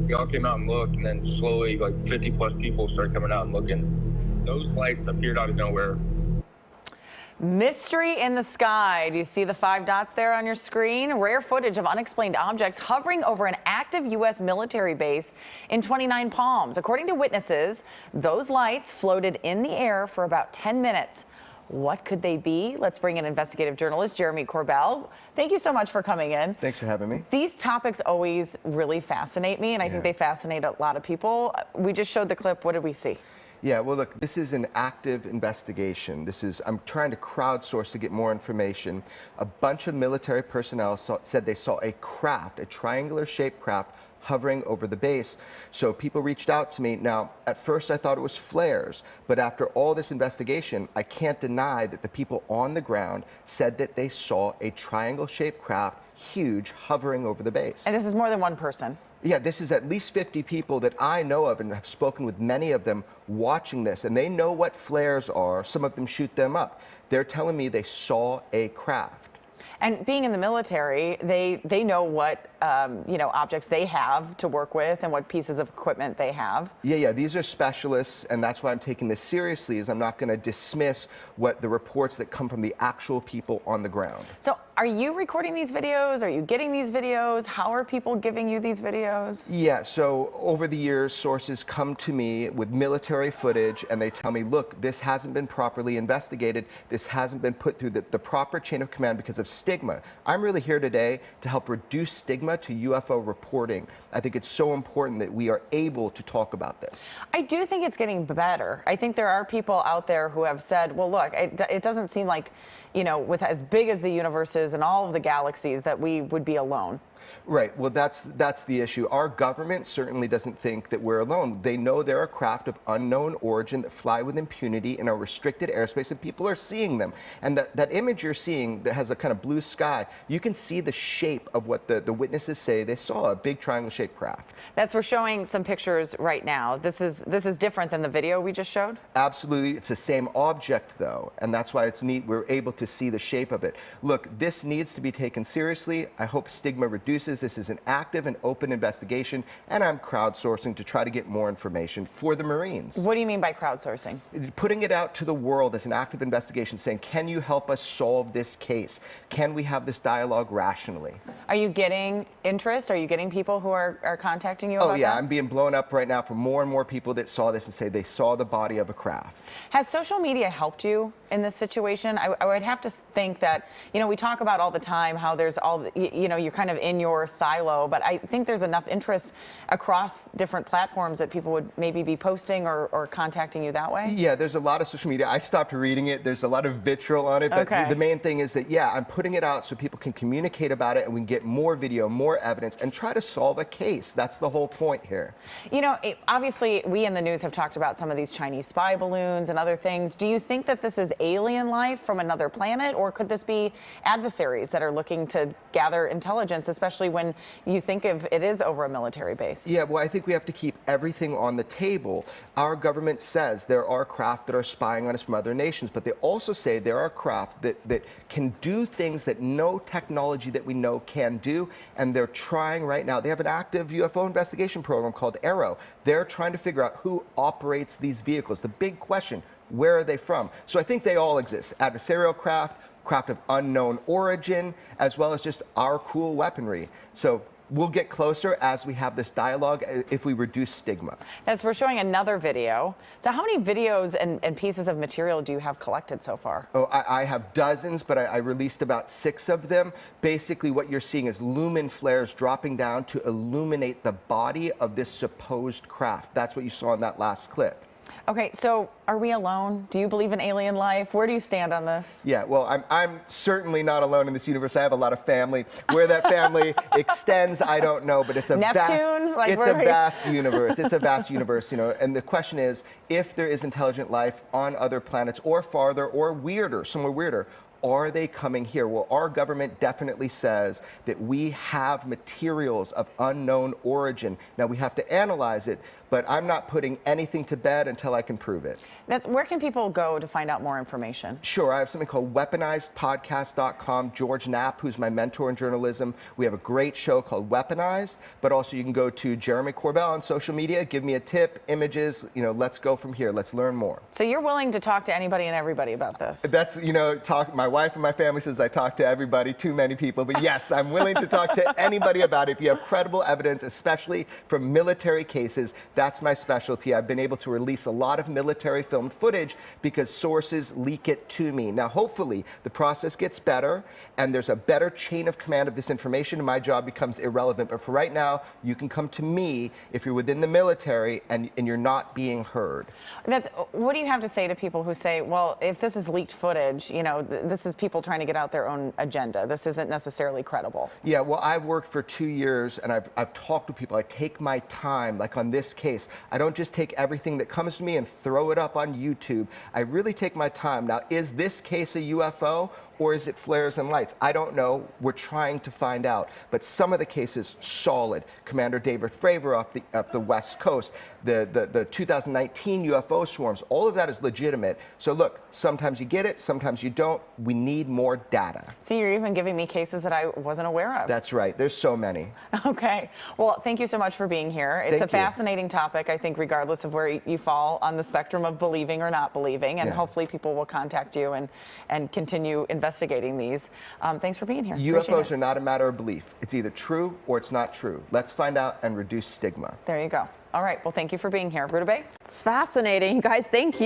we all came out and looked, and then slowly, like 50 plus people started coming out and looking. Those lights appeared out of nowhere. Mystery in the sky. Do you see the 5 dots there on your screen? Rare footage of unexplained objects hovering over an active U.S. military base in Twentynine Palms. According to witnesses, those lights floated in the air for about 10 minutes. What could they be? Let's bring in investigative journalist Jeremy Corbell. Thank you so much for coming in. Thanks for having me. These topics always really fascinate me, and I think they fascinate a lot of people. We just showed the clip. What did we see? Yeah, well, look, this is an active investigation. I'm trying to crowdsource to get more information. A bunch of military personnel said they saw a craft, a triangular-shaped craft, hovering over the base. So people reached out to me. Now, at first I thought it was flares, but after all this investigation, I can't deny that the people on the ground said that they saw a triangle-shaped craft, huge, hovering over the base. And this is more than one person. Yeah, this is at least 50 people that I know of and have spoken with many of them watching this, and they know what flares are. Some of them shoot them up. They're telling me they saw a craft. And being in the military, they know what objects they have to work with and what pieces of equipment they have. Yeah, these are specialists, and that's why I'm taking this seriously, is I'm not going to dismiss what the reports that come from the actual people on the ground. So are you recording these videos? Are you getting these videos? How are people giving you these videos? Yeah, so over the years, sources come to me with military footage, and they tell me, look, this hasn't been properly investigated. This hasn't been put through the proper chain of command because of stigma. I'm really here today to help reduce stigma to UFO reporting. I think it's so important that we are able to talk about this. I do think it's getting better. I think there are people out there who have said, well, look, it doesn't seem like, with as big as the universe is and all of the galaxies, that we would be alone. Right. Well, that's the issue. Our government certainly doesn't think that we're alone. They know there are craft of unknown origin that fly with impunity in a restricted airspace, and people are seeing them. And that image you're seeing that has a kind of blue sky, you can see the shape of what the witnesses say they saw, a big triangle-shaped craft. We're showing some pictures right now. This is different than the video we just showed? Absolutely. It's the same object, though, and that's why it's neat. We're able to see the shape of it. Look, this needs to be taken seriously. I hope stigma reduces. This is an active and open investigation, and I'm crowdsourcing to try to get more information for the Marines. What do you mean by crowdsourcing? Putting it out to the world as an active investigation, saying, can you help us solve this case? Can we have this dialogue rationally? Are you getting interest? Are you getting people who are contacting you about that? Oh, yeah, I'm being blown up right now from more and more people that saw this and say they saw the body of a craft. Has social media helped you in this situation? I would have to think that, we talk about all the time how there's you're kind of in your silo, but I think there's enough interest across different platforms that people would maybe be posting or contacting you that way? Yeah, there's a lot of social media. I stopped reading it. There's a lot of vitriol on it, but the main thing is that, yeah, I'm putting it out so people can communicate about it and we can get more video, more evidence, and try to solve a case. That's the whole point here. Obviously, we in the news have talked about some of these Chinese spy balloons and other things. Do you think that this is alien life from another planet, or could this be adversaries that are looking to gather intelligence, especially when you think of it is over a military base? Yeah, well, I think we have to keep everything on the table. Our government says there are craft that are spying on us from other nations, but they also say there are craft that can do things that no technology that we know can do, and they're trying right now. They have an active UFO investigation program called Arrow. They're trying to figure out who operates these vehicles. The big question, where are they from? So I think they all exist. Adversarial craft of unknown origin, as well as just our cool weaponry. So we'll get closer as we have this dialogue if we reduce stigma. We're showing another video. So how many videos and pieces of material do you have collected so far? Oh, I have dozens, but I released about 6 of them. Basically, what you're seeing is lumen flares dropping down to illuminate the body of this supposed craft. That's what you saw in that last clip. Okay, so are we alone? Do you believe in alien life? Where do you stand on this? Yeah, well, I'm certainly not alone in this universe. I have a lot of family. Where that family extends, I don't know, but it's a Neptune? vast universe. It's a vast universe, and the question is, if there is intelligent life on other planets or farther or weirder, somewhere weirder, Are they coming here? Well, our government definitely says that we have materials of unknown origin. Now, we have to analyze it, but I'm not putting anything to bed until I can prove it. Where can people go to find out more information? Sure. I have something called weaponizedpodcast.com. George Knapp, who's my mentor in journalism, we have a great show called Weaponized, but also you can go to Jeremy Corbell on social media, give me a tip, images, let's go from here. Let's learn more. So you're willing to talk to anybody and everybody about this? That's, my wife and my family says I talk to everybody, too many people, but yes, I'm willing to talk to anybody about it. If you have credible evidence, especially from military cases, that's my specialty. I've been able to release a lot of military filmed footage because sources leak it to me. Now, hopefully, the process gets better and there's a better chain of command of this information and my job becomes irrelevant. But for right now, you can come to me if you're within the military and you're not being heard. What do you have to say to people who say, well, if this is leaked footage, this is people trying to get out their own agenda. This isn't necessarily credible. Yeah, well, I've worked for 2 years and I've talked to people. I take my time, like on this case. I don't just take everything that comes to me and throw it up on YouTube. I really take my time. Now, is this case a UFO? Or is it flares and lights? I don't know. We're trying to find out. But some of the cases, solid. Commander David Fravor off the West Coast, the 2019 UFO swarms, all of that is legitimate. So look, sometimes you get it, sometimes you don't. We need more data. So you're even giving me cases that I wasn't aware of. That's right. There's so many. Okay. Well, thank you so much for being here. It's a fascinating topic, I think, regardless of where you fall on the spectrum of believing or not believing. And hopefully people will contact you and continue investigating these. Thanks for being here. UFOs are not a matter of belief. It's either true or it's not true. Let's find out and reduce stigma. There you go. All right. Well, thank you for being here. Ruta Bay? Fascinating. Guys, thank you.